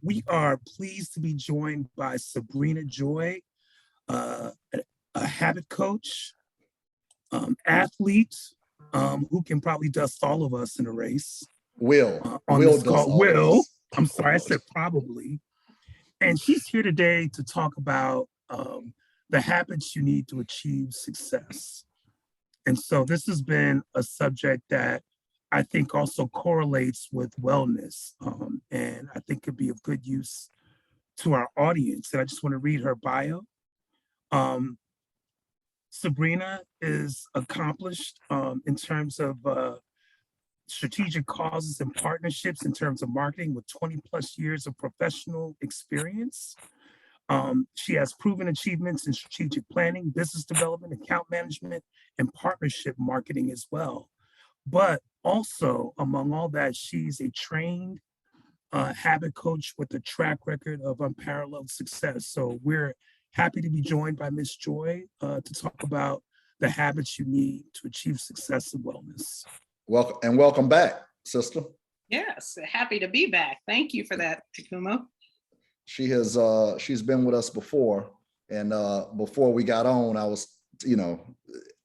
We are pleased to be joined by Sabrina Joy, uh, a habit coach, athlete, who can probably dust all of us in a race on Will this does call. all of Will, us. I'm sorry, I said probably. And she's here today to talk about the habits you need to achieve success. And so this has been a subject that I think also correlates with wellness, and I think could be of good use to our audience. And I just want to read her bio. Um, Sabrina is accomplished in terms of strategic causes and partnerships in terms of marketing with 20 plus years of professional experience. She has proven achievements in strategic planning, business development, account management, and partnership marketing as well. But also, among all that, she's a trained habit coach with a track record of unparalleled success. So we're happy to be joined by Miss Joy to talk about the habits you need to achieve success and wellness. Welcome back, sister. Yes, happy to be back. Thank you for that, Takuma. She's been with us before, and before we got on, I was,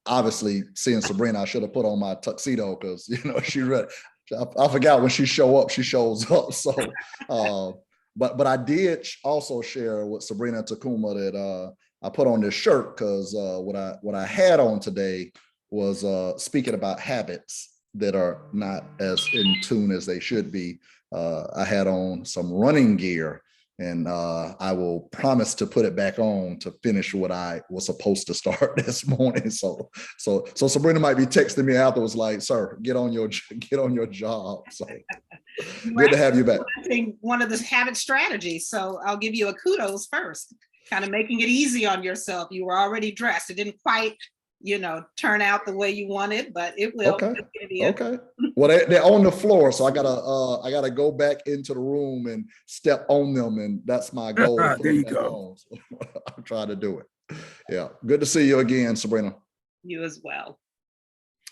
obviously seeing Sabrina, I should have put on my tuxedo because she read. I forgot when she shows up. So, but I did also share with Sabrina and Takuma that I put on this shirt because what I had on today was speaking about habits that are not as in tune as they should be. I had on some running gear, and I will promise to put it back on to finish what I was supposed to start this morning. So Sabrina might be texting me afterwards like, "Sir, get on your job." So good to have you back. I think one of the habit strategies. So I'll give you a kudos first, kind of making it easy on yourself. You were already dressed. It didn't quite, turn out the way you wanted, but it will. Okay. Well, they're on the floor, so I gotta go back into the room and step on them, and that's my goal. There you go. So I'm trying to do it. Yeah. Good to see you again, Sabrina. You as well.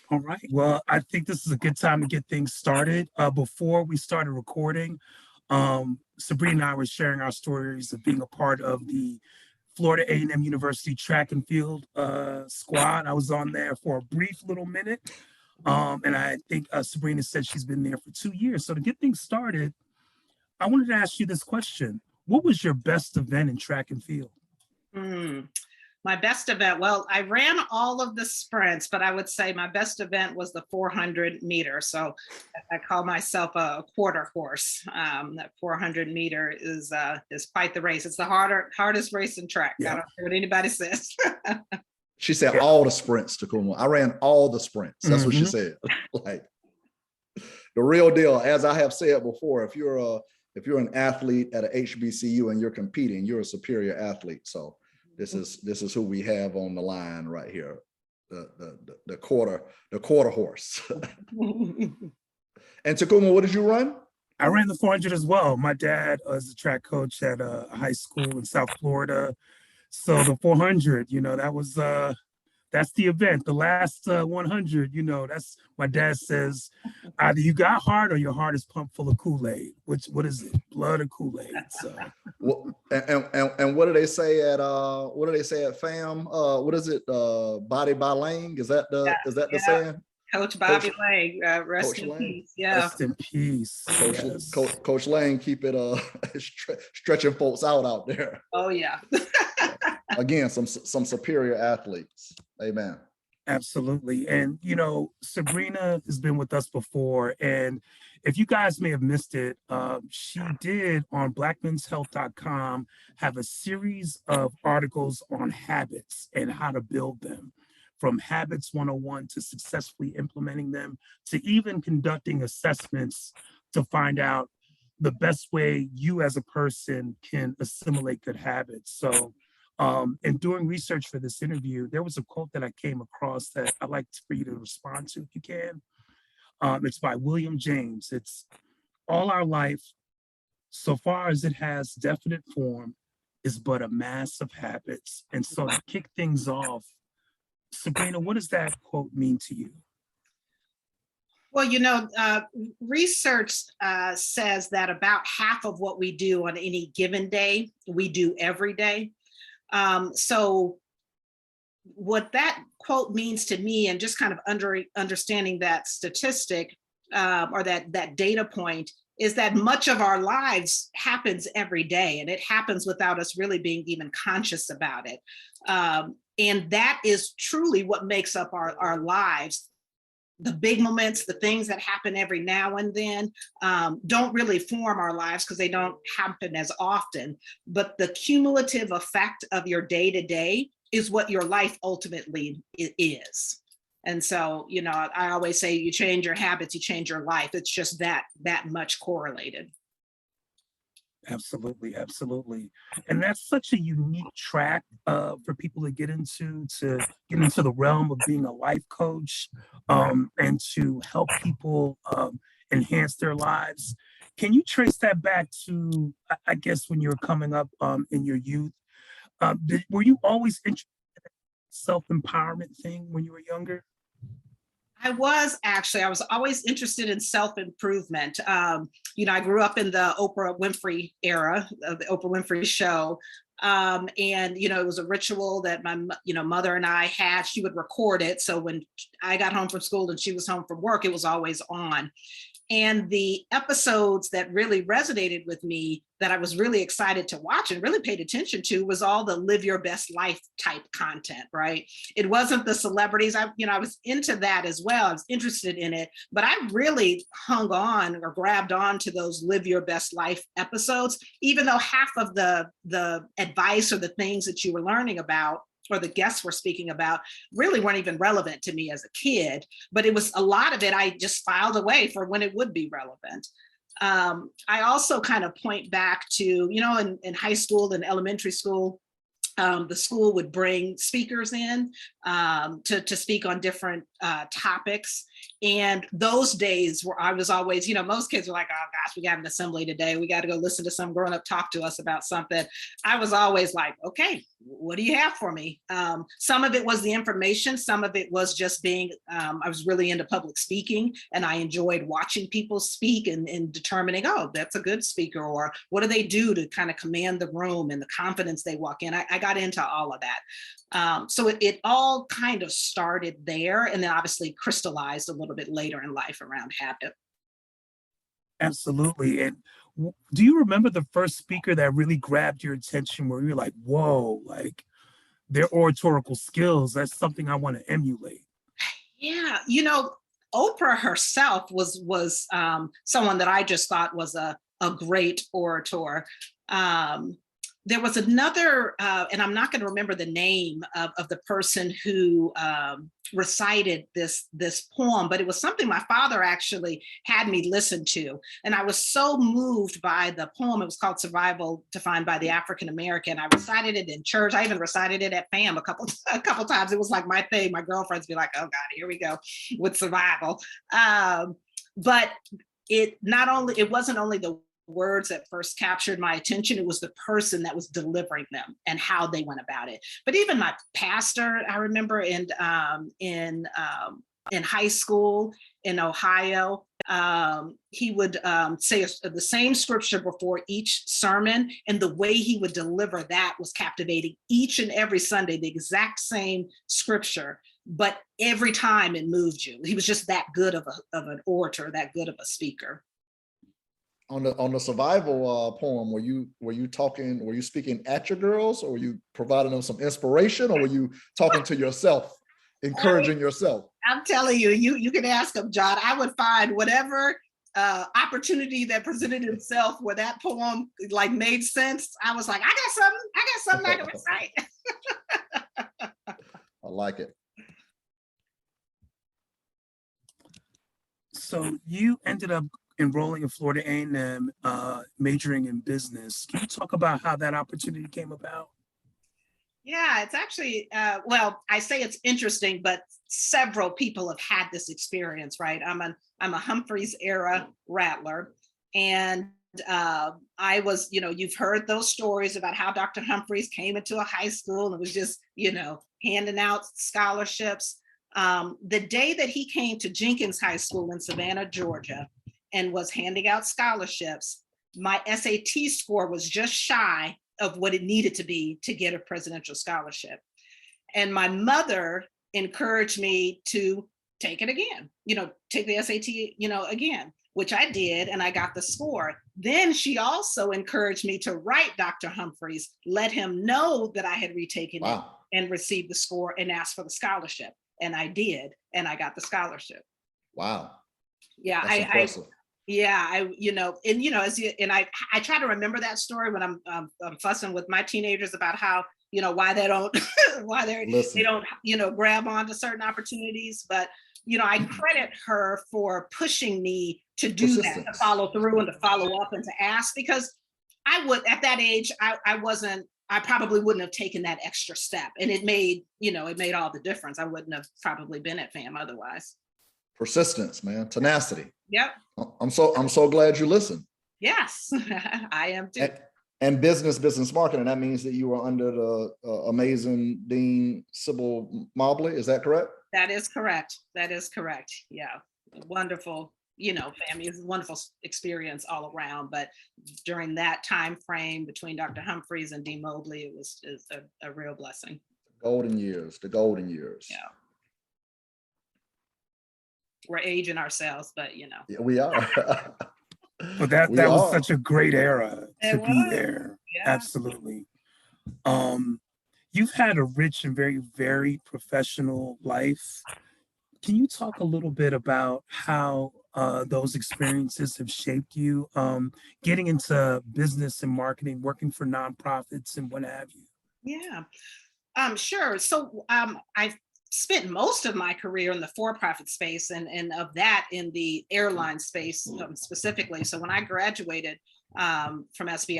All right. Well, I think this is a good time to get things started. Before we started recording, Sabrina and I were sharing our stories of being a part of the Florida A&M University track and field squad. I was on there for a brief little minute. And I think Sabrina said she's been there for 2 years. So to get things started, I wanted to ask you this question. What was your best event in track and field? My best event, well, I ran all of the sprints, but I would say my best event was the 400 meter. So I call myself a quarter horse. That 400 meter is quite the race. It's the hardest race in track. Yeah. I don't care what anybody says. She said all the sprints, Takuma. I ran all the sprints. That's what she said. Like the real deal, as I have said before, if you're an athlete at a HBCU and you're competing, you're a superior athlete. So this is who we have on the line right here, the quarter horse. And Takuma, what did you run? I ran the 400 as well. My dad was a track coach at a high school in South Florida. So the 400, that's the event. The last 100, that's my dad says, either you got heart or your heart is pumped full of Kool-Aid. What is it? Blood or Kool-Aid? So. Well, and what do they say at FAM? What is it? Body by Lang? Is that the saying? Coach Bobby Lang, rest in peace. Yeah. Rest in peace. Coach Lang, keep it stretching folks out there. Oh yeah. Again, some superior athletes. Amen. Absolutely. And Sabrina has been with us before, and if you guys may have missed it, she did on blackmenshealth.com have a series of articles on habits and how to build them, from habits 101 to successfully implementing them, to even conducting assessments to find out the best way you as a person can assimilate good habits. So and doing research for this interview, there was a quote that I came across that I'd like for you to respond to if you can. It's by William James. It's all our life, so far as it has definite form, is but a mass of habits. And so to kick things off, Sabrina, what does that quote mean to you? Well, research says that about half of what we do on any given day, we do every day. So what that quote means to me, and just kind of understanding that statistic or that data point, is that much of our lives happens every day, and it happens without us really being even conscious about it. And that is truly what makes up our lives. The big moments, the things that happen every now and then, don't really form our lives because they don't happen as often. But the cumulative effect of your day to day is what your life ultimately is. And so, I always say, you change your habits, you change your life. It's just that much correlated. Absolutely, absolutely. And that's such a unique track for people to get into the realm of being a life coach, and to help people enhance their lives. Can you trace that back to, I guess, when you were coming up in your youth? Were you always interested in the self-empowerment thing when you were younger? I was always interested in self-improvement. I grew up in the Oprah Winfrey era of the Oprah Winfrey show. And it was a ritual that my mother and I had. She would record it. So when I got home from school and she was home from work, it was always on. And the episodes that really resonated with me, that I was really excited to watch and really paid attention to, was all the live your best life type content, right? It wasn't the celebrities. I was into that as well. I was interested in it, but I really hung on or grabbed on to those live your best life episodes, even though half of the advice or the things that you were learning about or the guests were speaking about really weren't even relevant to me as a kid, but it was a lot of it I just filed away for when it would be relevant. I also kind of point back to, in high school and elementary school, the school would bring speakers in to speak on different topics. And those days where I was always, most kids were like, oh gosh, we got an assembly today. We got to go listen to some grown up talk to us about something. I was always like, okay, what do you have for me? Some of it was the information. Some of it was just being, I was really into public speaking, and I enjoyed watching people speak and determining, oh, that's a good speaker, or what do they do to kind of command the room and the confidence they walk in. I got into all of that. So it all kind of started there, and then obviously crystallized a little bit later in life around habit. Absolutely. And do you remember the first speaker that really grabbed your attention, where you're like, whoa, like their oratorical skills, that's something I want to emulate? Yeah, Oprah herself was someone that I just thought was a great orator. There was another, and I'm not going to remember the name of the person who recited this poem, but it was something my father actually had me listen to. And I was so moved by the poem. It was called Survival Defined by the African American. I recited it in church. I even recited it at FAM a couple times. It was like my thing. My girlfriends be like, oh God, here we go with survival. But it wasn't only the words that first captured my attention, it was the person that was delivering them and how they went about it. But even my pastor, I remember in high school in Ohio, he would say the same scripture before each sermon, and the way he would deliver that was captivating. Each and every Sunday, the exact same scripture, but every time it moved you. He was just that good of an orator, that good of a speaker. On the survival poem, were you speaking at your girls, or were you providing them some inspiration, or were you talking to yourself, encouraging yourself? I'm telling you, you can ask them, John. I would find whatever opportunity that presented itself where that poem like made sense. I was like, I got something I can recite. I like it. So you ended up enrolling in Florida A&M, majoring in business. Can you talk about how that opportunity came about? Yeah, it's actually, well, I say it's interesting, but several people have had this experience, right? I'm a Humphries era rattler. And I was, you've heard those stories about how Dr. Humphries came into a high school and was just, handing out scholarships. The day that he came to Jenkins High School in Savannah, Georgia, and was handing out scholarships, my SAT score was just shy of what it needed to be to get a presidential scholarship. And my mother encouraged me to take it again, take the SAT, again, which I did, and I got the score. Then she also encouraged me to write Dr. Humphries, let him know that I had retaken it and received the score and asked for the scholarship. And I did, and I got the scholarship. Wow. Yeah, That's impressive. I try to remember that story when I'm fussing with my teenagers about how, why they don't, they don't, grab onto certain opportunities. But, I credit her for pushing me to do that, to follow through and to follow up and to ask, because I would, at that age, I probably wouldn't have taken that extra step. And it made all the difference. I wouldn't have probably been at FAM otherwise. Persistence, man, tenacity. Yep. I'm so glad you listened. Yes, I am too. And business marketing, that means that you are under the amazing Dean Sybil Mobley. Is that correct? That is correct. Yeah. Wonderful, FAMU is a wonderful experience all around. But during that time frame between Dr. Humphries and Dean Mobley, it was a real blessing. The golden years. Yeah. We're aging ourselves, but Yeah, we are. But that was such a great era to be there. Yeah. Absolutely. You've had a rich and very varied professional life. Can you talk a little bit about how those experiences have shaped you, getting into business and marketing, working for nonprofits and what have you? Yeah, sure. So I've spent most of my career in the for-profit space, and of that in the airline space specifically. So when I graduated from SBI,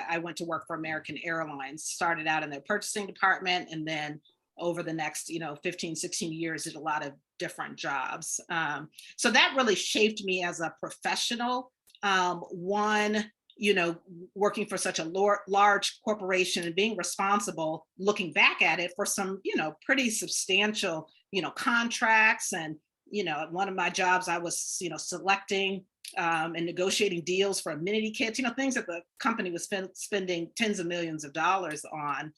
I went to work for American Airlines, started out in their purchasing department, and then over the next 15, 16 years did a lot of different jobs. So that really shaped me as a professional. Working for such a large corporation and being responsible, looking back at it, for some, pretty substantial, contracts. And, one of my jobs, I was, selecting and negotiating deals for amenity kits, things that the company was spending tens of millions of dollars on.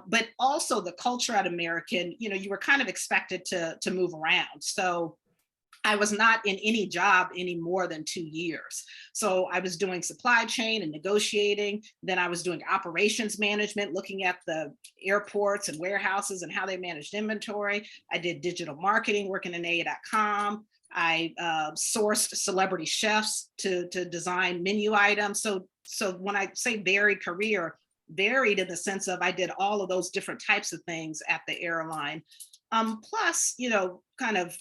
But also the culture at American, you were kind of expected to move around. So I was not in any job any more than 2 years. So I was doing supply chain and negotiating. Then I was doing operations management, looking at the airports and warehouses and how they managed inventory. I did digital marketing, working in A.com. I sourced celebrity chefs to design menu items. So when I say varied career, varied in the sense of I did all of those different types of things at the airline. Plus, kind of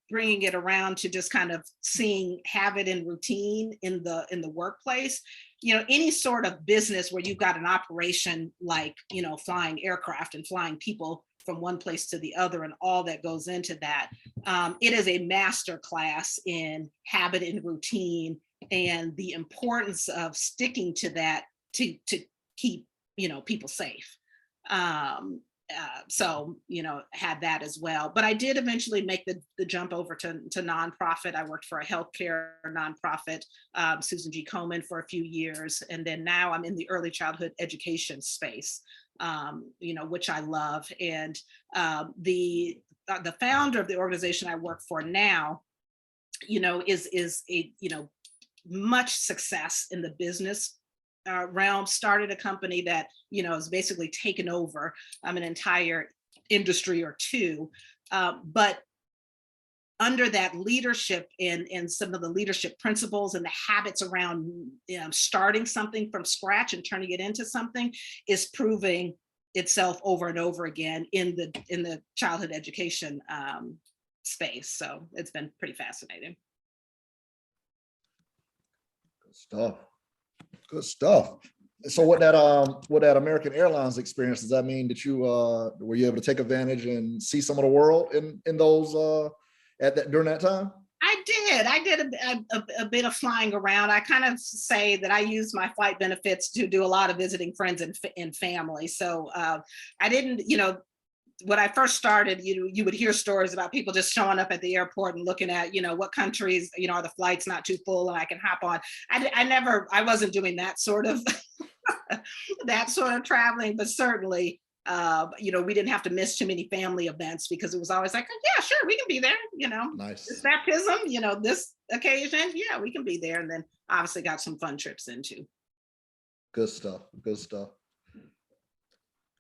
bringing it around to just kind of seeing habit and routine in the workplace. Any sort of business where you've got an operation like, flying aircraft and flying people from one place to the other and all that goes into that. It is a master class in habit and routine and the importance of sticking to that to keep, people safe. So, had that as well. But I did eventually make the jump over to nonprofit. I worked for a healthcare nonprofit, Susan G. Komen, for a few years. And then now I'm in the early childhood education space, which I love. And the founder of the organization I work for now, is a, much success in the business realm, started a company that, is basically taken over an entire industry or two. But under that leadership and some of the leadership principles and the habits around starting something from scratch and turning it into something is proving itself over and over again in the childhood education space. So it's been pretty fascinating. Good stuff. So what that American Airlines experience, does that mean that you were you able to take advantage and see some of the world in those during that time? I did a bit of flying around. I kind of say that I used my flight benefits to do a lot of visiting friends and family. So I didn't, when I first started, you would hear stories about people just showing up at the airport and looking at, what countries, are the flights not too full and I can hop on. I wasn't doing that sort of that sort of traveling, but certainly, we didn't have to miss too many family events because it was always like, oh, yeah, sure, we can be there. Nice. This baptism, this occasion, yeah, we can be there. And then obviously got some fun trips into. Good stuff. Good stuff.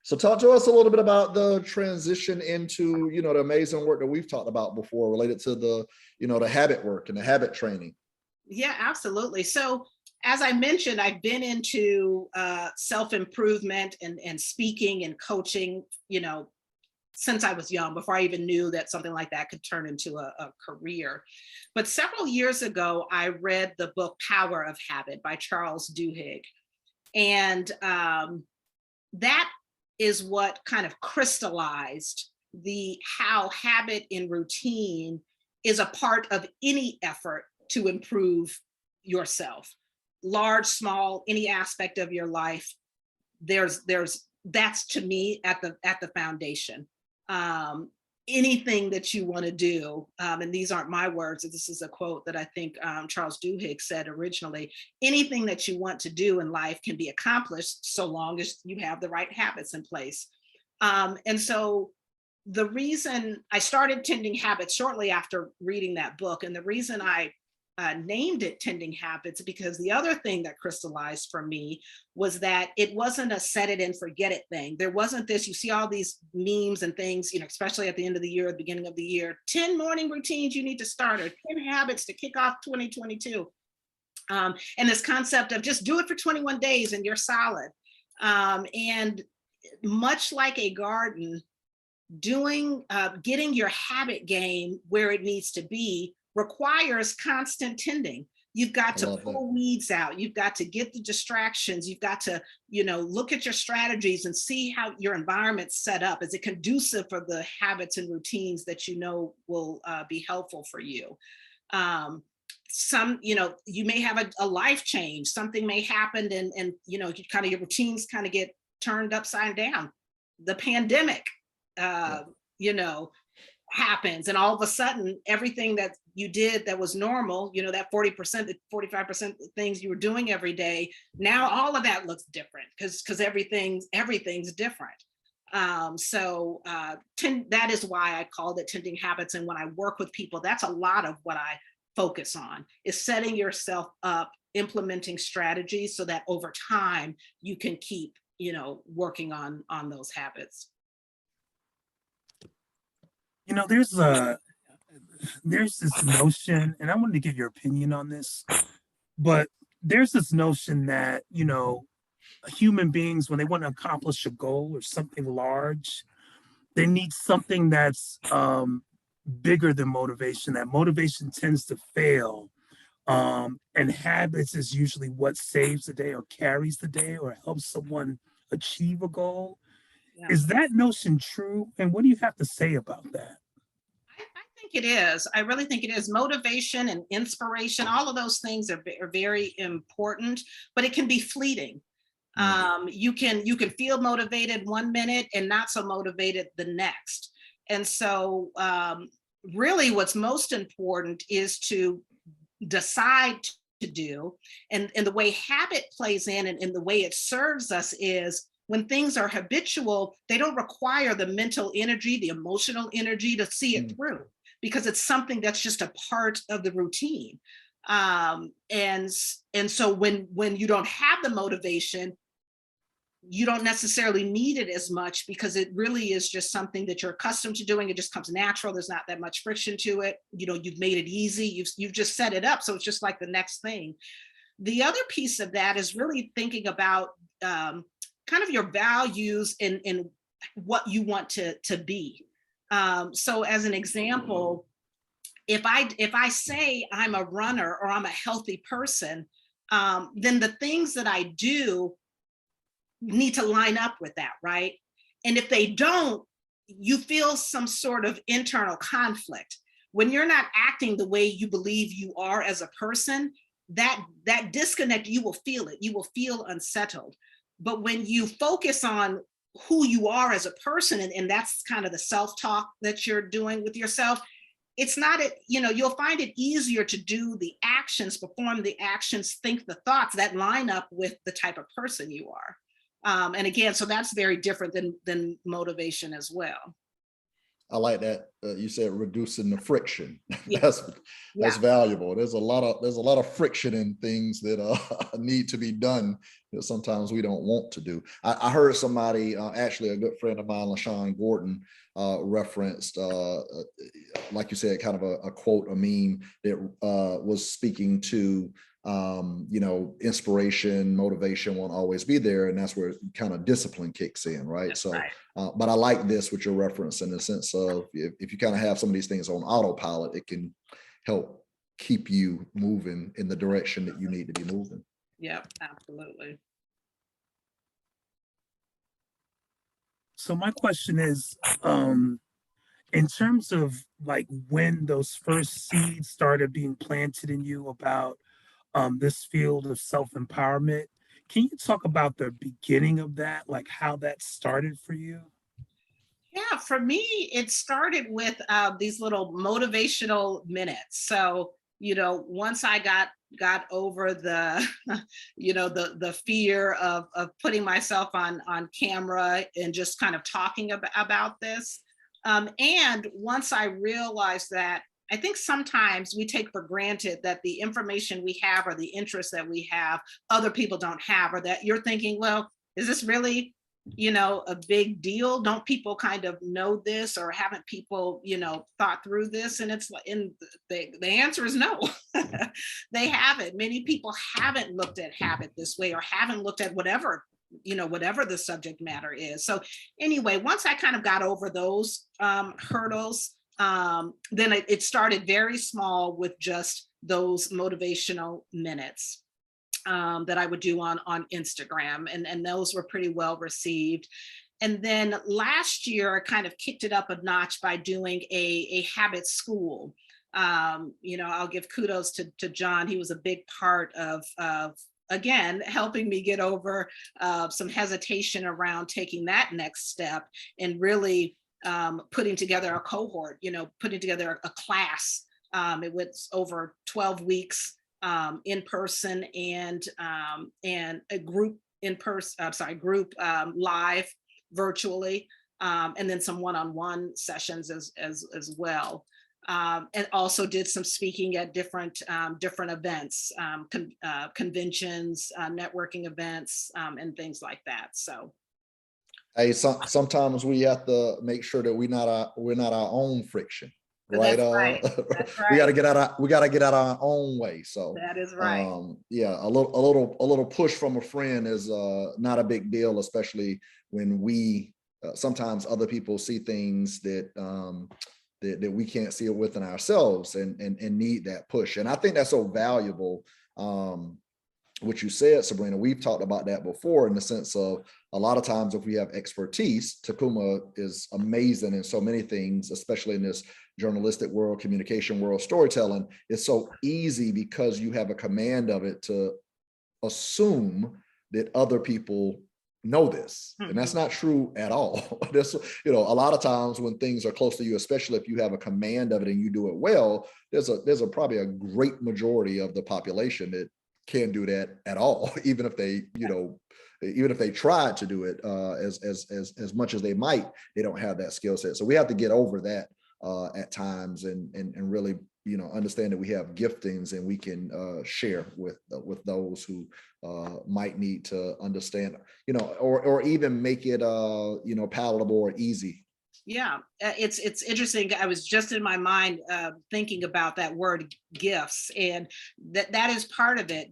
So talk to us a little bit about the transition into, the amazing work that we've talked about before related to the, the habit work and the habit training. Yeah, absolutely. So as I mentioned, I've been into self-improvement and speaking and coaching, since I was young, before I even knew that something like that could turn into a career. But several years ago, I read the book Power of Habit by Charles Duhigg. And that is what kind of crystallized how habit and routine is a part of any effort to improve yourself. Large, small, any aspect of your life, that's to me at the foundation. Anything that you want to do, and these aren't my words, this is a quote that I think Charles Duhigg said originally, anything that you want to do in life can be accomplished so long as you have the right habits in place. And so the reason I started Tending Habits shortly after reading that book, and the reason I named it Tending Habits, because the other thing that crystallized for me was that it wasn't a set it and forget it thing. There wasn't this, you see all these memes and things, especially at the end of the year, at the beginning of the year, 10 morning routines you need to start, or 10 habits to kick off 2022. And this concept of just do it for 21 days and you're solid. And much like a garden, getting your habit game where it needs to be requires constant tending. You've got to pull weeds out. You've got to get the distractions. You've got to, look at your strategies and see how your environment's set up. Is it conducive for the habits and routines that will be helpful for you? You may have a life change. Something may happen and your routines kind of get turned upside down. The pandemic, happens, and all of a sudden everything that you did that was normal, that 40%, 45% things you were doing every day, now all of that looks different because everything's different. That is why I called it Tending Habits. And when I work with people, that's a lot of what I focus on, is setting yourself up, implementing strategies so that over time you can keep, working on those habits. There's this notion, and I wanted to get your opinion on this, but there's this notion that, human beings, when they want to accomplish a goal or something large, they need something that's bigger than motivation. That motivation tends to fail. And habits is usually what saves the day or carries the day or helps someone achieve a goal. Yeah. Is that notion true? And what do you have to say about that? I think it is. I really think it is. Motivation and inspiration, all of those things are very important, but it can be fleeting. You can feel motivated one minute and not so motivated the next. And so really what's most important is to decide to do. And the way habit plays in and the way it serves us is when things are habitual, they don't require the mental energy, the emotional energy to see it through, because it's something that's just a part of the routine. And so when you don't have the motivation, you don't necessarily need it as much because it really is just something that you're accustomed to doing. It just comes natural. There's not that much friction to it. You've made it easy. You've just set it up. So it's just like the next thing. The other piece of that is really thinking about kind of your values and what you want to be. So as an example, if I say I'm a runner or I'm a healthy person, then the things that I do need to line up with that, right? And if they don't, you feel some sort of internal conflict. When you're not acting the way you believe you are as a person, that disconnect, you will feel it. You will feel unsettled. But when you focus on who you are as a person, and that's kind of the self-talk that you're doing with yourself. It's not, you'll find it easier to do the actions, perform the actions, think the thoughts that line up with the type of person you are. And again, so that's very different than motivation as well. I like that. You said reducing the friction. Yeah. That's Yeah. valuable. There's a lot of friction in things that need to be done that sometimes we don't want to do. I heard somebody, actually a good friend of mine, LaShawn Gordon, referenced, like you said, kind of a quote, a meme that was speaking to, inspiration, motivation won't always be there. And that's where kind of discipline kicks in, right? That's So, right. but I like this, what you're referencing, in the sense of if you kind of have some of these things on autopilot, it can help keep you moving in the direction that you need to be moving. Yep, absolutely. So my question is, in terms of like when those first seeds started being planted in you about this field of self-empowerment, can you talk about the beginning of that, like how that started for you? Yeah, for me, it started with these little motivational minutes. So, once I got over the, the fear of putting myself on camera and just kind of talking about this, and once I realized that, I think sometimes we take for granted that the information we have or the interests that we have, other people don't have, or that you're thinking, well, is this really, a big deal? Don't people kind of know this, or haven't people, thought through this? And the answer is no. They haven't. Many people haven't looked at habit this way, or haven't looked at whatever the subject matter is. So anyway, once I kind of got over those hurdles, then it started very small with just those motivational minutes that I would do on Instagram, and those were pretty well received. And then last year, I kind of kicked it up a notch by doing a habit school. I'll give kudos to John. He was a big part of again, helping me get over some hesitation around taking that next step, and really putting together a cohort, putting together a class. It was over 12 weeks in person, and a group group live virtually, and then some one-on-one sessions as well. And also did some speaking at different events, conventions, networking events, and things like that. So, Hey, sometimes we have to make sure that we're not our own friction, right? That's right. That's right. we got to get out our own way. So that is right. Yeah, a little push from a friend is not a big deal, especially when we sometimes other people see things that that we can't see it within ourselves, and need that push. And I think that's so valuable. What you said, Sabrina, we've talked about that before, in the sense of a lot of times if we have expertise, Takuma is amazing in so many things, especially in this journalistic world, communication world, storytelling. It's so easy because you have a command of it to assume that other people know this. And that's not true at all. There's, a lot of times when things are close to you, especially if you have a command of it and you do it well, there's probably a great majority of the population that can't do that at all, even if they, even if they tried to do it as much as they might, they don't have that skill set. So we have to get over that at times, and really, understand that we have giftings, and we can share with those who might need to understand, or even make it palatable or easy. Yeah, it's interesting. I was just in my mind thinking about that word gifts, and that is part of it.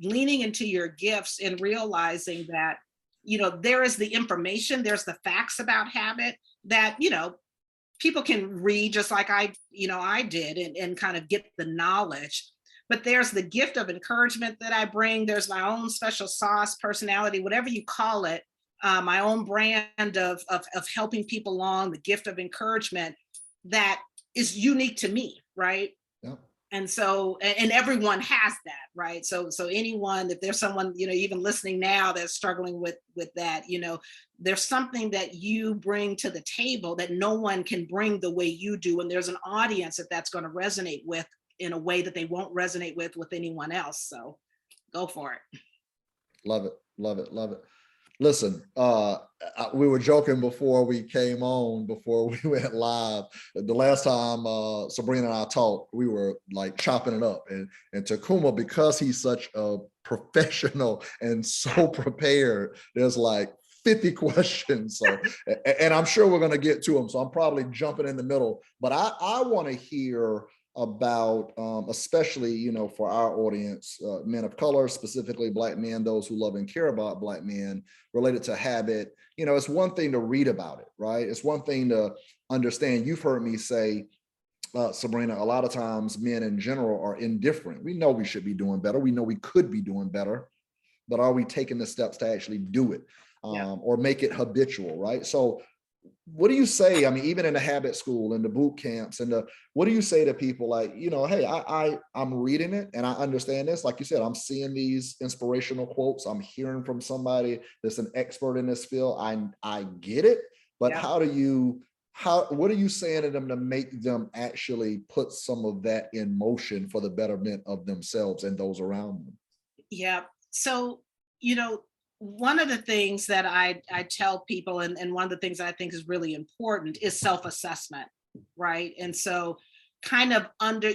Leaning into your gifts and realizing that, there is the information, there's the facts about habit that, people can read just like I did, and kind of get the knowledge. But there's the gift of encouragement that I bring. There's my own special sauce, personality, whatever you call it. My own brand of helping people along, the gift of encouragement that is unique to me, right? Yeah. And so, and everyone has that, right? So anyone, if there's someone, even listening now that's struggling with that, there's something that you bring to the table that no one can bring the way you do. And there's an audience that that's going to resonate with in a way that they won't resonate with anyone else. So go for it. Love it, love it, love it. Listen, we were joking before we came on, before we went live. The last time Sabrina and I talked, we were like chopping it up. And Takuma, because he's such a professional and so prepared, there's like 50 questions. So, and I'm sure we're going to get to them. So I'm probably jumping in the middle. But I want to hear about, especially, for our audience, men of color, specifically Black men, those who love and care about Black men, related to habit. It's one thing to read about it, right? It's one thing to understand. You've heard me say, Sabrina, a lot of times men in general are indifferent. We know we should be doing better. We know we could be doing better, but are we taking the steps to actually do it, or make it habitual, right? So what do you say? I mean, even in the habit school and the boot camps and what do you say to people like, hey, I'm reading it and I understand this. Like you said, I'm seeing these inspirational quotes. I'm hearing from somebody that's an expert in this field. I get it, but what are you saying to them to make them actually put some of that in motion for the betterment of themselves and those around them? Yeah. So, one of the things that I tell people, and one of the things I think is really important, is self-assessment, right? And so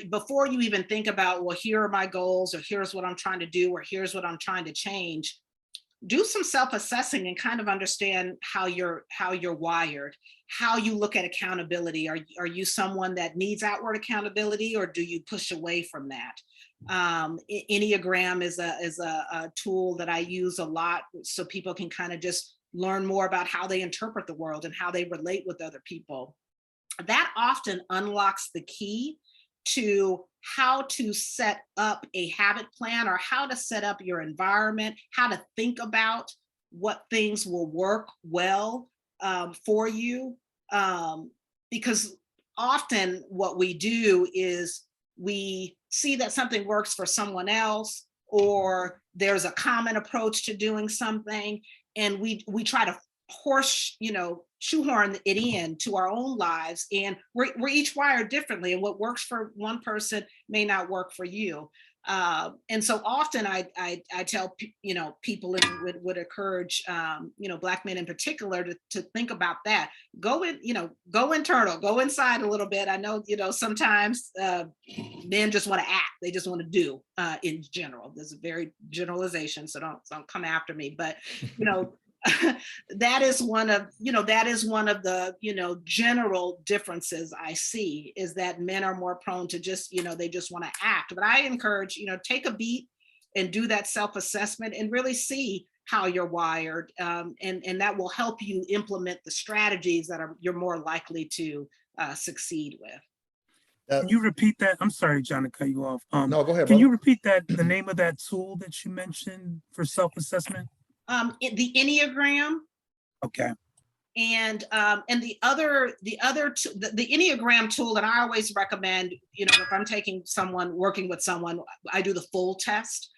before you even think about, well, here are my goals, or here's what I'm trying to do, or here's what I'm trying to change, do some self-assessing and kind of understand how you're wired, how you look at accountability. Are you someone that needs outward accountability, or do you push away from that? Enneagram is a tool that I use a lot, so people can kind of just learn more about how they interpret the world and how they relate with other people. That often unlocks the key to how to set up a habit plan, or how to set up your environment, how to think about what things will work well for you. Because often what we do is we see that something works for someone else, or there's a common approach to doing something, and we try to shoehorn it in to our own lives, and we're each wired differently, and what works for one person may not work for you. And so often I tell people, and would encourage Black men in particular to think about that. Go internal, go inside a little bit. I know sometimes men just want to act, they just want to do in general. There's a very generalization, so don't come after me, but that is one of the general differences I see, is that men are more prone to just they just want to act. But I encourage take a beat and do that self-assessment and really see how you're wired, and that will help you implement the strategies that you're more likely to succeed with. Can you repeat that? I'm sorry, John, to cut you off. No, go ahead. Can you repeat the name of that tool that you mentioned for self-assessment? The Enneagram. Okay. And the Enneagram tool that I always recommend, if I'm working with someone, I do the full test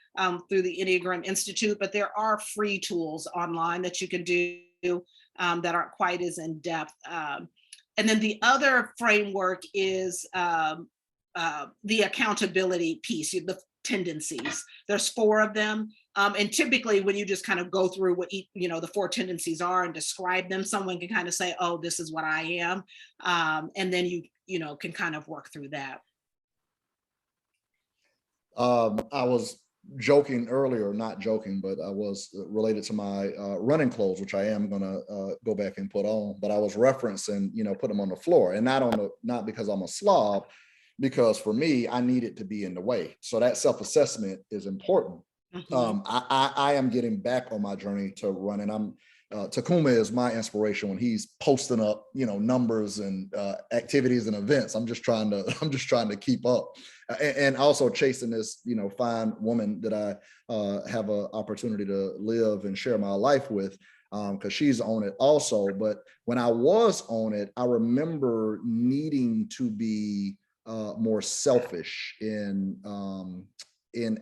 through the Enneagram Institute, but there are free tools online that you can do that aren't quite as in depth. And then the other framework is the accountability piece, the tendencies. There's 4 of them. And typically when you just kind of go through what the 4 tendencies are and describe them, someone can kind of say, oh, this is what I am. And then you can kind of work through that. I was joking earlier, not joking, but I was related to my running clothes, which I am going to go back and put on, but I was referencing, put them on the floor, and not because I'm a slob, because for me, I need it to be in the way. So that self-assessment is important. Mm-hmm. I am getting back on my journey to running. Takuma is my inspiration when he's posting up, numbers and activities and events. I'm just trying to keep up, and also chasing this, fine woman that I have an opportunity to live and share my life with, because she's on it also. But when I was on it, I remember needing to be more selfish in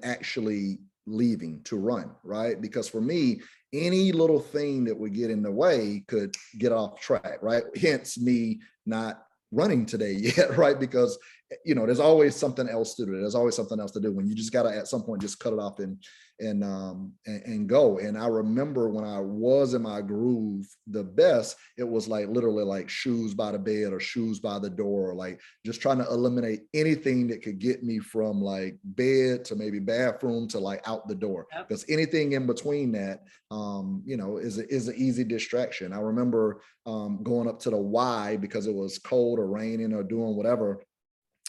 actually leaving to run, right? Because for me, any little thing that would get in the way could get off track, right? Hence me not running today yet, right? Because, there's always something else to do. There's always something else to do when you just got to, at some point, just cut it off and go. And I remember when I was in my groove the best, it was like literally like shoes by the bed or shoes by the door, or like just trying to eliminate anything that could get me from like bed to maybe bathroom to like out the door. Because anything in between that, is an easy distraction. I remember going up to the Y because it was cold or raining or doing whatever.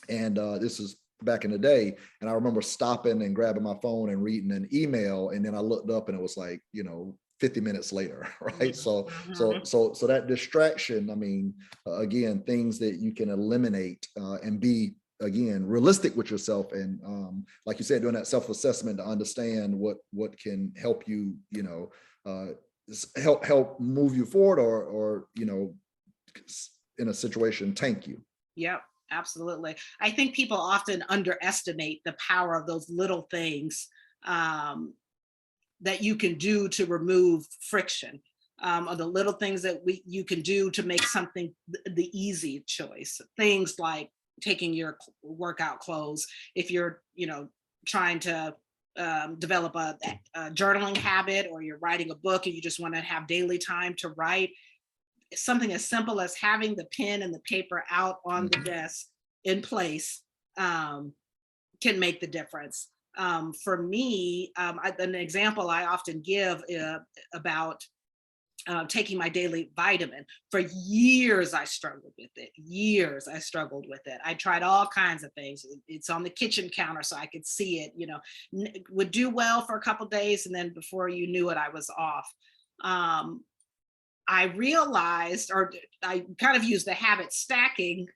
And this is back in the day. And I remember stopping and grabbing my phone and reading an email. And then I looked up and it was like, 50 minutes later, right? So that distraction, I mean, again, things that you can eliminate and be, again, realistic with yourself. And like you said, doing that self-assessment to understand what can help you, help move you forward or in a situation, tank you. Yep. Absolutely. I think people often underestimate the power of those little things that you can do to remove friction, or the little things that you can do to make something the easy choice. Things like taking your workout clothes. If you're, trying to develop a journaling habit, or you're writing a book and you just want to have daily time to write, something as simple as having the pen and the paper out on the desk in place can make the difference. For me, an example I often give about taking my daily vitamin. For years, I struggled with it. I tried all kinds of things. It's on the kitchen counter so I could see it, would do well for a couple of days. And then before you knew it, I was off. I realized, or I kind of used the habit stacking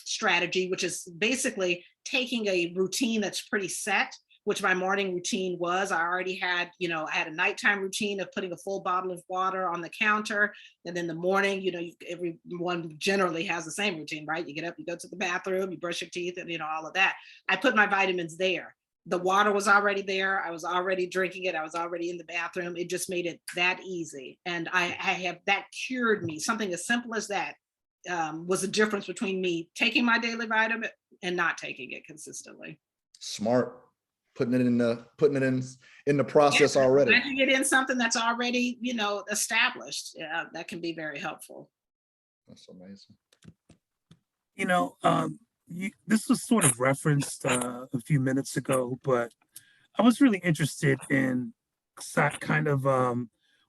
strategy, which is basically taking a routine that's pretty set, which my morning routine was. I already had, I had a nighttime routine of putting a full bottle of water on the counter. And in the morning, everyone generally has the same routine, right? You get up, you go to the bathroom, you brush your teeth, and all of that. I put my vitamins there. The water was already there. I was already drinking it. I was already in the bathroom. It just made it that easy. And I have, that cured me. Something as simple as that was the difference between me taking my daily vitamin and not taking it consistently. Smart. Putting it in the process already. Putting it in something that's already, established. Yeah, that can be very helpful. That's amazing. This was sort of referenced a few minutes ago, but I was really interested in kind of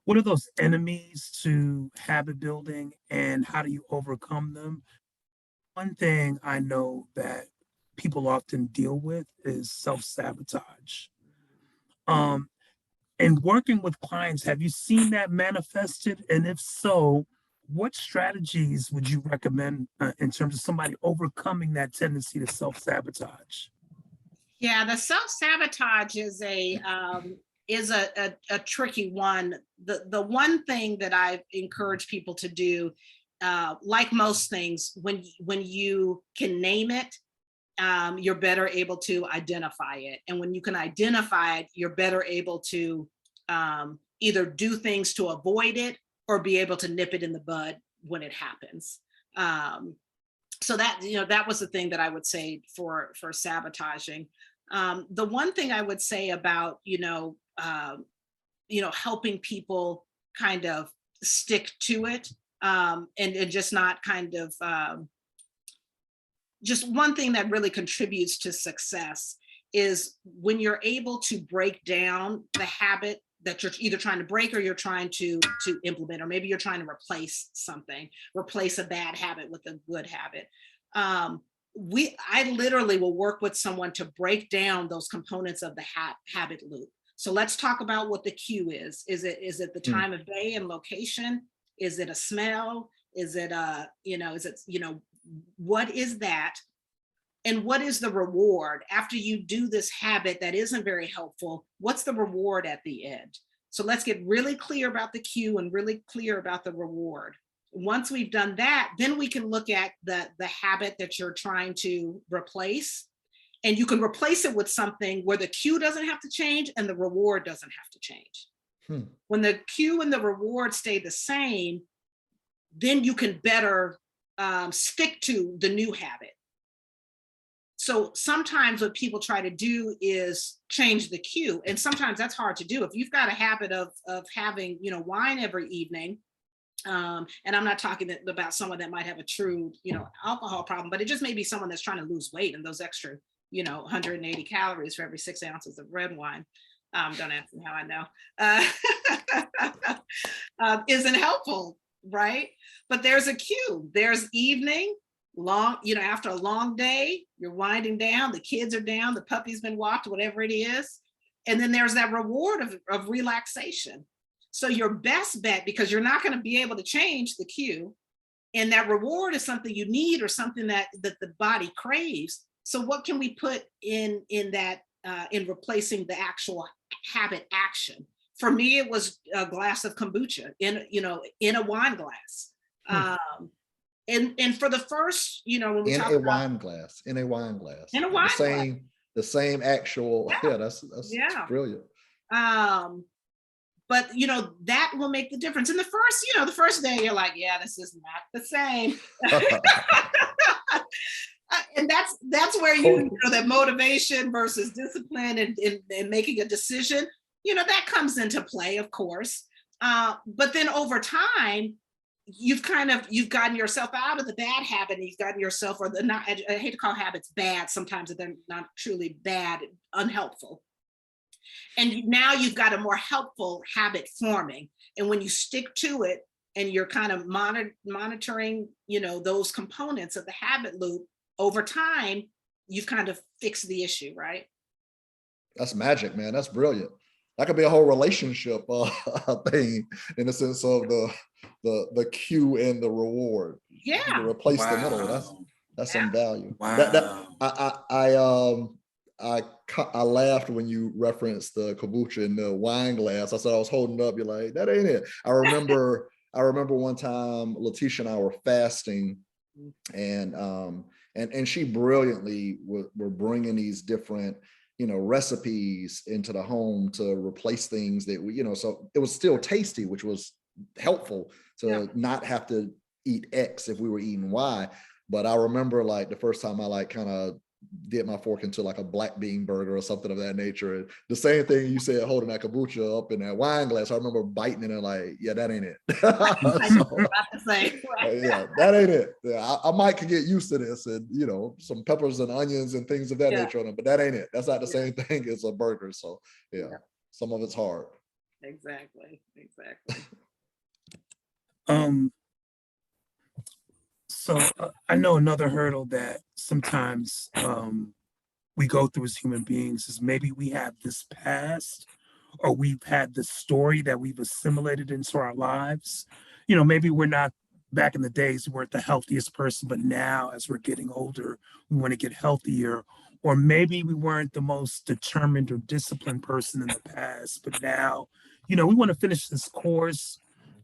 what are those enemies to habit building and how do you overcome them? One thing I know that people often deal with is self-sabotage. And working with clients, have you seen that manifested? And if so, what strategies would you recommend in terms of somebody overcoming that tendency to self-sabotage? Yeah, the self-sabotage is a tricky one. The one thing that I encourage people to do, like most things, when you can name it, you're better able to identify it. And when you can identify it, you're better able to either do things to avoid it or be able to nip it in the bud when it happens. So that, that was the thing that I would say for sabotaging. The one thing I would say about, helping people kind of stick to it and just not kind of, just one thing that really contributes to success is when you're able to break down the habit that you're either trying to break or you're trying to implement, or maybe you're trying to replace something, replace a bad habit with a good habit. I literally will work with someone to break down those components of the habit loop. So let's talk about what the cue is. Is it the time of day and location? Is it a smell? Is it what is that? And what is the reward after you do this habit that isn't very helpful? What's the reward at the end? So let's get really clear about the cue and really clear about the reward. Once we've done that, then we can look at the habit that you're trying to replace. And you can replace it with something where the cue doesn't have to change and the reward doesn't have to change. When the cue and the reward stay the same, then you can better stick to the new habit. So sometimes what people try to do is change the cue. And sometimes that's hard to do. If you've got a habit of having, wine every evening, and I'm not talking about someone that might have a true, alcohol problem, but it just may be someone that's trying to lose weight, and those extra, 180 calories for every 6 ounces of red wine. Don't ask me how I know. Isn't helpful, right? But there's a cue. There's evening, long, after a long day, you're winding down, the kids are down, the puppy's been walked, whatever it is. And then there's that reward of relaxation. So your best bet, because you're not going to be able to change the cue, and that reward is something you need or something that the body craves. So what can we put in that, in replacing the actual habit action? For me, it was a glass of kombucha in a wine glass. And for the first, when we talk in a about wine glass, in a wine glass, in a wine glass. The same actual, that's brilliant. But that will make the difference. In the first day, you're like, yeah, this is not the same. And that's where that motivation versus discipline and making a decision, that comes into play, of course. But then over time, you've gotten yourself out of the bad habit, and you've gotten yourself, or I hate to call habits bad, sometimes they're not truly bad, unhelpful. And now you've got a more helpful habit forming. And when you stick to it and you're kind of monitoring, those components of the habit loop, over time, you've kind of fixed the issue, right? That's magic, man. That's brilliant. That could be a whole relationship thing, in the sense of the cue and the reward. Yeah. You replace the middle. That's some value. Wow. I laughed when you referenced the kombucha in the wine glass. I said, I was holding up. You're like, that ain't it. I remember one time Letitia and I were fasting, and she brilliantly were bringing these different, recipes into the home to replace things that we, so it was still tasty, which was helpful to not have to eat X if we were eating Y. But I remember like the first time I kind of dip my fork into like a black bean burger or something of that nature. And the same thing you said, holding that kombucha up in that wine glass, I remember biting it and like, yeah, that ain't it. Yeah, that ain't it. Yeah, I might could get used to this, and some peppers and onions and things of that nature on it, but that ain't it. That's not the same thing as a burger. So some of it's hard. Exactly. So I know another hurdle that sometimes we go through as human beings is maybe we have this past, or we've had this story that we've assimilated into our lives. Maybe we're not, back in the days, we weren't the healthiest person, but now as we're getting older, we want to get healthier. Or maybe we weren't the most determined or disciplined person in the past, but now, we want to finish this course,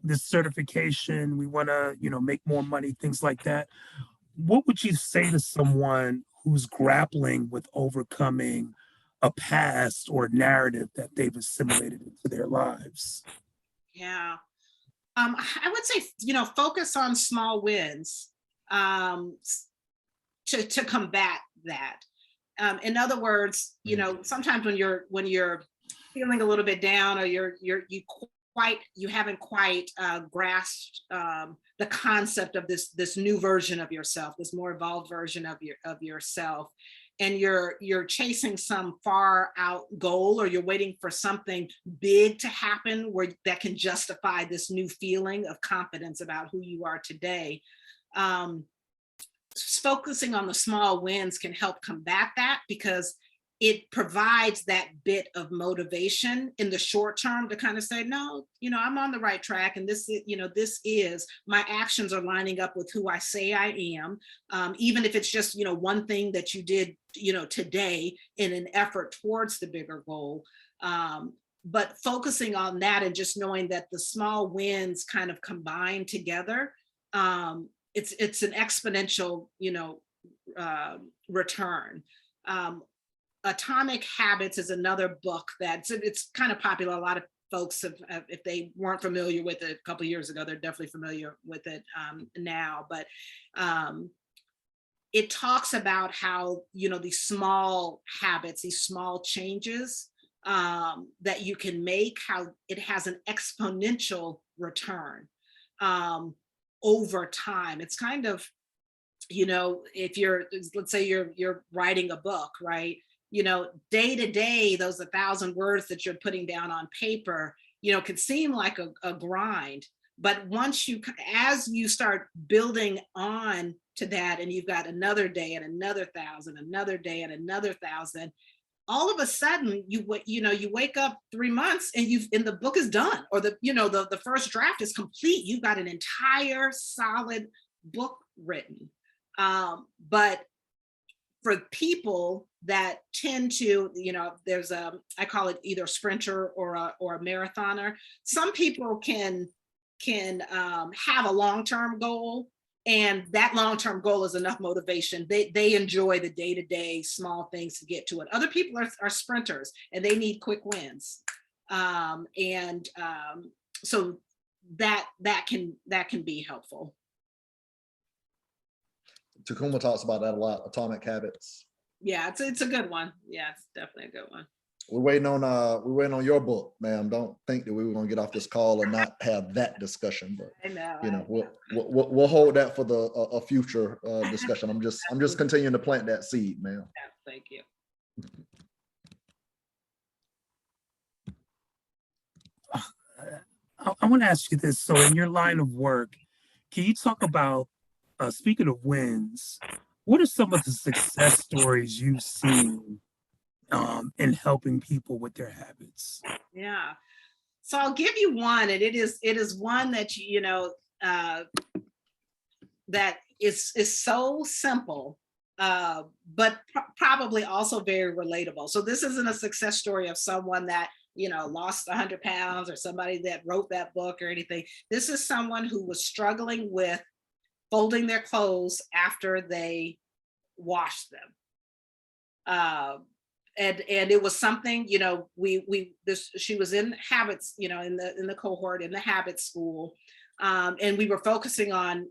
this certification, we want to, make more money, things like that. What would you say to someone who's grappling with overcoming a past or narrative that they've assimilated into their lives? Yeah. I would say, focus on small wins to combat that. In other words, sometimes when you're feeling a little bit down, or you haven't quite grasped the concept of this new version of yourself, this more evolved version of yourself, and you're chasing some far out goal, or you're waiting for something big to happen that can justify this new feeling of confidence about who you are today. Focusing on the small wins can help combat that, because it provides that bit of motivation in the short term to kind of say, no, I'm on the right track. And this is my actions are lining up with who I say I am. Even if it's just, one thing that you did, today in an effort towards the bigger goal. But focusing on that and just knowing that the small wins kind of combine together it's an exponential, return. Atomic Habits is another book it's kind of popular. A lot of folks have, if they weren't familiar with it a couple of years ago, they're definitely familiar with it now. But it talks about how, these small habits, these small changes that you can make, how it has an exponential return over time. It's kind of, if let's say you're writing a book, right? Day to day, those 1,000 words that you're putting down on paper, can seem like a grind. But as you start building on to that, and you've got another day and another 1,000, another day and another 1,000, all of a sudden you wake up 3 months and the book is done, or the first draft is complete. You've got an entire solid book written. But for people that tend to, there's I call it either a sprinter or a marathoner. Some people can have a long-term goal, and that long-term goal is enough motivation. They enjoy the day-to-day small things to get to it. Other people are sprinters, and they need quick wins. So that can be helpful. Takuma talks about that a lot, Atomic Habits. Yeah, it's a good one. Yeah, it's definitely a good one. We're waiting on your book, ma'am. Don't think that we were gonna get off this call and not have that discussion, but I know. We'll hold that for a future discussion. I'm just continuing to plant that seed, ma'am. Yeah, thank you. I want to ask you this. So in your line of work, can you talk about, speaking of wins, what are some of the success stories you've seen in helping people with their habits? Yeah. So I'll give you one, and it is one that that is so simple, but probably also very relatable. So this isn't a success story of someone that lost 100 pounds or somebody that wrote that book or anything. This is someone who was struggling with folding their clothes after they washed them. And it was something, she was in habits, in the cohort, in the habit school. And we were focusing on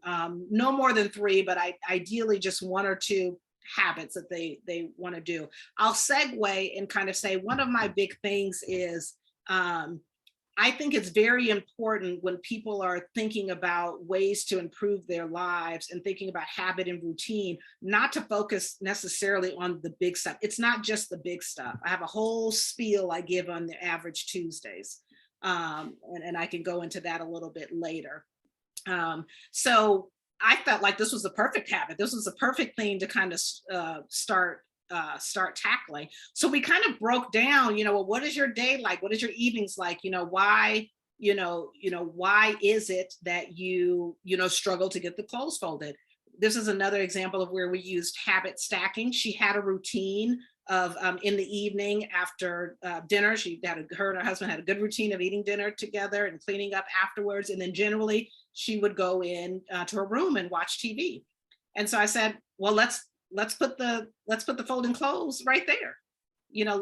no more than 3, but ideally just 1 or 2 habits that they want to do. I'll segue and kind of say one of my big things is I think it's very important when people are thinking about ways to improve their lives and thinking about habit and routine, not to focus necessarily on the big stuff. It's not just the big stuff. I have a whole spiel I give on the Average Tuesdays, and I can go into that a little bit later. So I felt like this was the perfect habit. This was the perfect thing to kind of start tackling. So we kind of broke down, well, what is your day like? What is your evenings like? Why is it that you struggle to get the clothes folded? This is another example of where we used habit stacking. She had a routine of in the evening after dinner, her and her husband had a good routine of eating dinner together and cleaning up afterwards. And then generally she would go in to her room and watch TV. And so I said, well, let's put the folding clothes right there.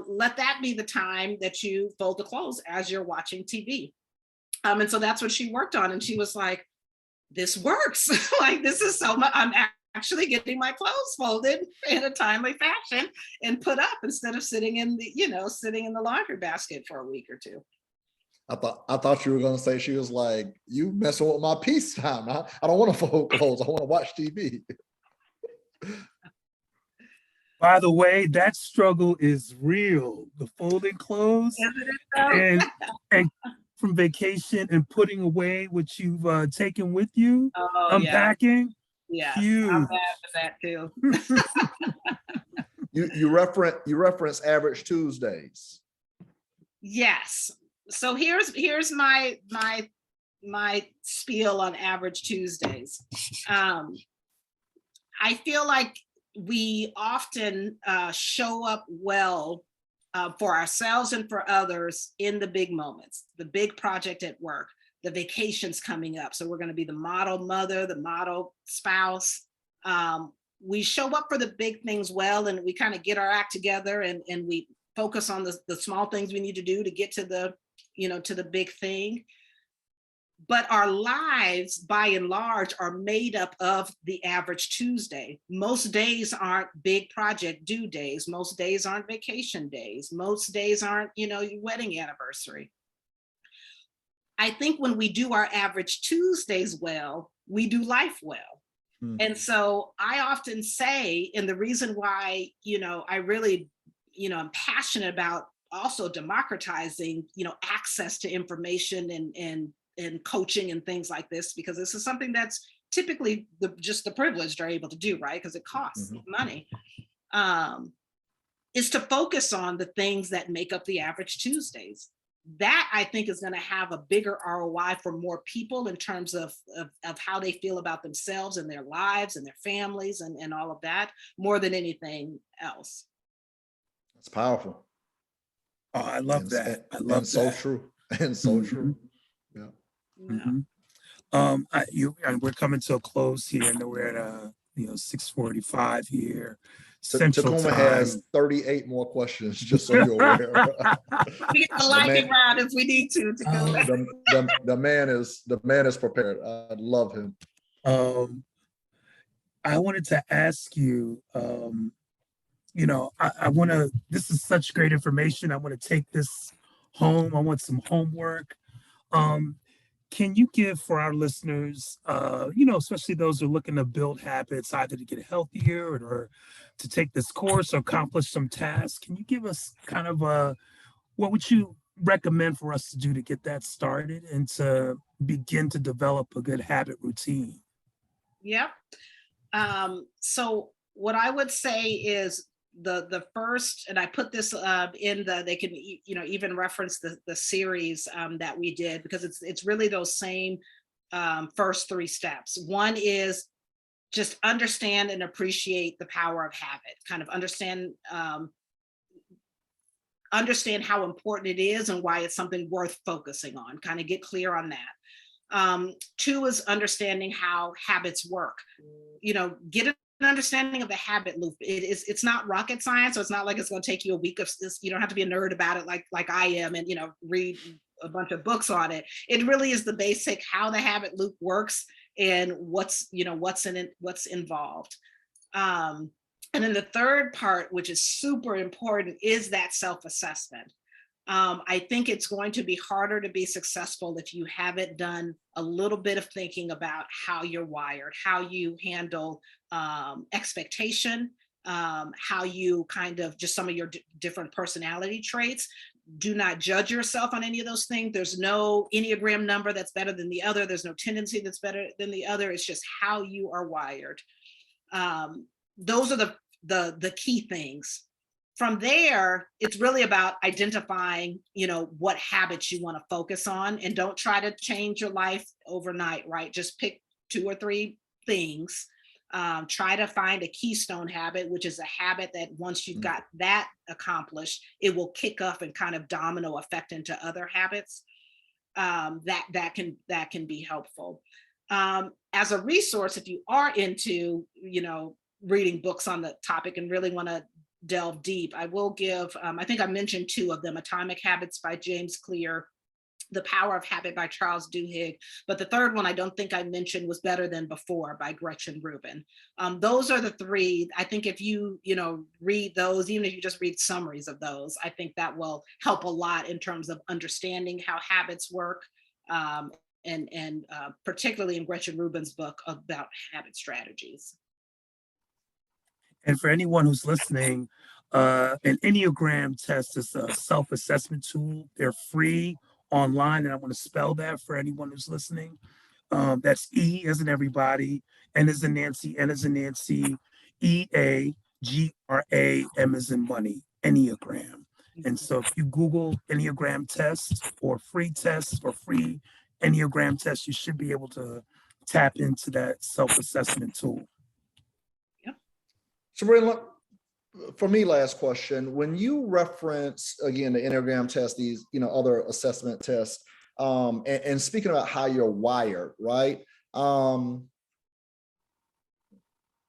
Let that be the time that you fold the clothes as you're watching TV. And so that's what she worked on. And she was like, this works. Like, this is so much. I'm actually getting my clothes folded in a timely fashion and put up instead of sitting in the laundry basket for a week or 2. I thought you were going to say she was like, you messing with my peace time. I don't want to fold clothes. I want to watch TV. By the way, that struggle is real. The folding clothes and from vacation and putting away what you've taken with you, unpacking. Yeah, huge. I'm bad for that too. You reference Average Tuesdays. Yes. So here's my spiel on Average Tuesdays. I feel like we often show up well for ourselves and for others in the big moments, the big project at work, the vacations coming up. So we're going to be the model mother, the model spouse. We show up for the big things well, and we kind of get our act together, and we focus on the small things we need to do to get to the, to the big thing. But our lives, by and large, are made up of the average Tuesday. Most days aren't big project due days. Most days aren't vacation days. Most days aren't, your wedding anniversary. I think when we do our average Tuesdays well, we do life well. And so I often say, and the reason why, I really, I'm passionate about also democratizing, access to information and coaching and things like this, because this is something that's typically just the privileged are able to do, right? Because it costs money, is to focus on the things that make up the average Tuesdays. That I think is going to have a bigger ROI for more people in terms of how they feel about themselves and their lives and their families and all of that, more than anything else. That's powerful. Oh, I love that. I love that. So true. And so true. Yeah. We're coming to a close here, and we're at 6:45 here. Central Tacoma time has 38 more questions, just so you're aware. We get the lightning round if we need to go. The man is prepared. I love him. I wanted to ask you, I want to, this is such great information. I want to take this home. I want some homework. Can you give for our listeners, especially those who are looking to build habits, either to get healthier or to take this course or accomplish some tasks? Can you give us kind of what would you recommend for us to do to get that started and to begin to develop a good habit routine? Yep. So what I would say is the first, and I put this in they can even reference the series that we did, because it's really those same first three steps. One is just understand and appreciate the power of habit. Kind of understand how important it is and why it's something worth focusing on. Kind of get clear on that. Two is understanding how habits work. Get an understanding of the habit loop. It's not rocket science, so it's not like it's going to take you a week of this. You don't have to be a nerd about it like I am and read a bunch of books on it. It really is the basic how the habit loop works and what's involved. And then the third part, which is super important, is that self-assessment. I think it's going to be harder to be successful if you haven't done a little bit of thinking about how you're wired, how you handle expectation, how you kind of just some of your different personality traits. Do not judge yourself on any of those things. There's no Enneagram number that's better than the other. There's no tendency that's better than the other. It's just how you are wired. Those are the key things. From there, it's really about identifying, what habits you want to focus on, and don't try to change your life overnight, right? Just pick 2 or 3 things. Try to find a keystone habit, which is a habit that once you've got that accomplished, it will kick up and kind of domino effect into other habits. That can be helpful. As a resource, if you are into, reading books on the topic and really want to delve deep, I will give, I think I mentioned 2 of them: Atomic Habits by James Clear, The Power of Habit by Charles Duhigg. But the third one I don't think I mentioned was Better Than Before by Gretchen Rubin. Those are the 3. I think if you, read those, even if you just read summaries of those, I think that will help a lot in terms of understanding how habits work. And particularly in Gretchen Rubin's book about habit strategies. And for anyone who's listening, an Enneagram test is a self-assessment tool. They're free online, and I want to spell that for anyone who's listening. That's E as in everybody, N as in Nancy, N as in Nancy, EAGRAM as in money, Enneagram. And so if you Google Enneagram test or free Enneagram test, you should be able to tap into that self-assessment tool. Sabrina, for me, last question. When you reference, again, the Enneagram test, these, other assessment tests, and speaking about how you're wired, right?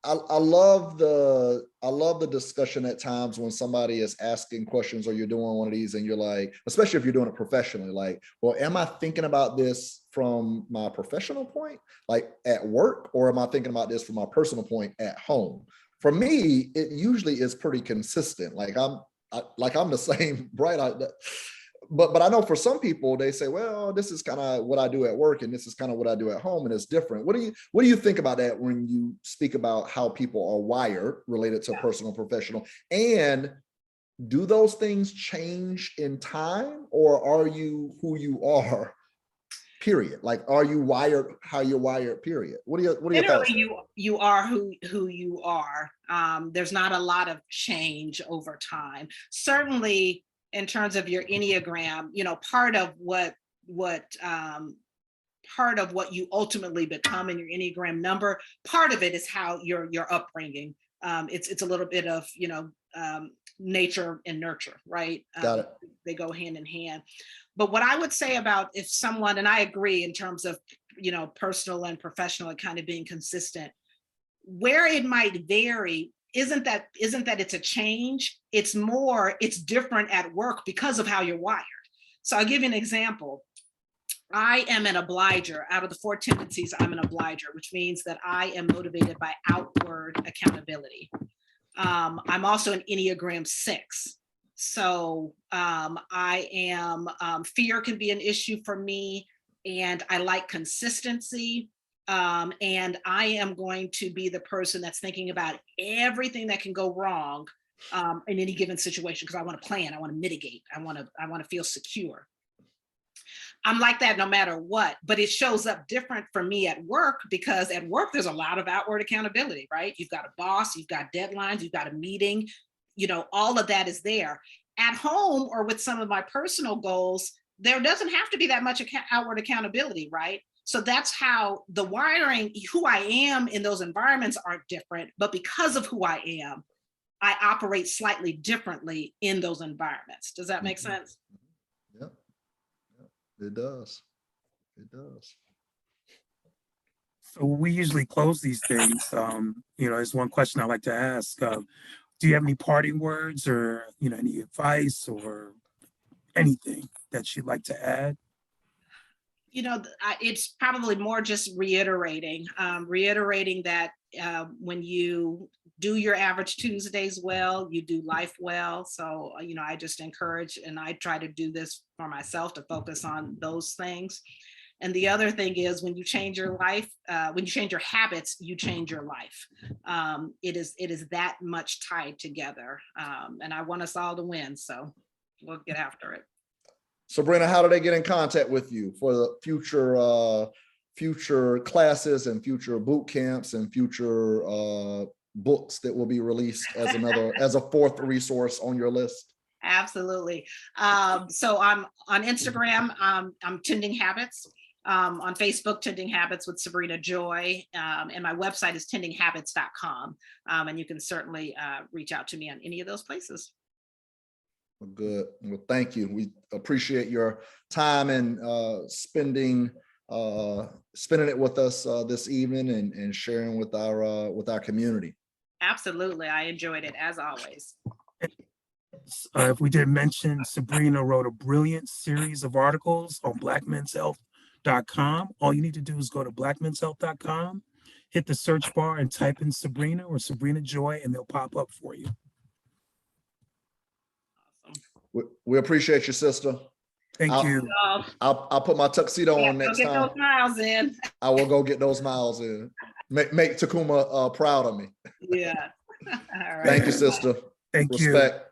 I love the discussion at times when somebody is asking questions or you're doing one of these and you're like, especially if you're doing it professionally, like, well, am I thinking about this from my professional point, like at work, or am I thinking about this from my personal point at home? For me, it usually is pretty consistent. Like I'm the same, right? But I know for some people, they say, well, this is kind of what I do at work and this is kind of what I do at home, and it's different. What do you think about that when you speak about how people are wired related to personal, professional? And do those things change in time, or are you who you are, period? Like, are you wired how you're wired, period? What are your thoughts? Generally, you are who you are. There's not a lot of change over time. Certainly, in terms of your Enneagram, part of what you ultimately become in your Enneagram number, part of it is how your upbringing. It's a little bit of nature and nurture, right? Got it. They go hand in hand. But what I would say about if someone, and I agree in terms of personal and professional and kind of being consistent, where it might vary isn't that it's a change. It's different at work because of how you're wired. So I'll give you an example. I am an obliger. Out of the 4 tendencies, I'm an obliger, which means that I am motivated by outward accountability. I'm also an Enneagram 6. So I am, fear can be an issue for me, and I like consistency. And I am going to be the person that's thinking about everything that can go wrong in any given situation, because I want to plan, I want to mitigate, I want to feel secure. I'm like that no matter what, but it shows up different for me at work, because at work there's a lot of outward accountability, right? You've got a boss, you've got deadlines, you've got a meeting, all of that is there. At home or with some of my personal goals, there doesn't have to be that much outward accountability, right? So that's how the wiring, who I am in those environments aren't different, but because of who I am, I operate slightly differently in those environments. Does that make sense? Yeah, it does. It does. So we usually close these things. There's one question I like to ask. Do you have any parting words or, any advice or anything that you'd like to add? It's probably more just reiterating that when you do your average Tuesdays well, you do life well. So, I just encourage, and I try to do this for myself, to focus on those things. And the other thing is, when you change your life, when you change your habits, you change your life. It is that much tied together. And I want us all to win. So we'll get after it. Sabrina, how do they get in contact with you for the future classes and future boot camps and future books that will be released as a 4th resource on your list? Absolutely. So I'm on Instagram. I'm Tending Habits. On Facebook, Tending Habits with Sabrina Joy. And my website is tendinghabits.com. And you can certainly reach out to me on any of those places. Well, good. Well, thank you. We appreciate your time and spending it with us this evening and sharing with our community. Absolutely. I enjoyed it, as always. If we didn't mention, Sabrina wrote a brilliant series of articles on blackmenshealth.com. All you need to do is go to blackmenshealth.com, hit the search bar and type in Sabrina or Sabrina Joy, and they'll pop up for you. We appreciate you, sister. Thank you. I'll put my tuxedo on next time. Those miles in. I will go get those miles in. Make Takuma proud of me. Yeah. All right. Thank you, sister. Thank you. Respect.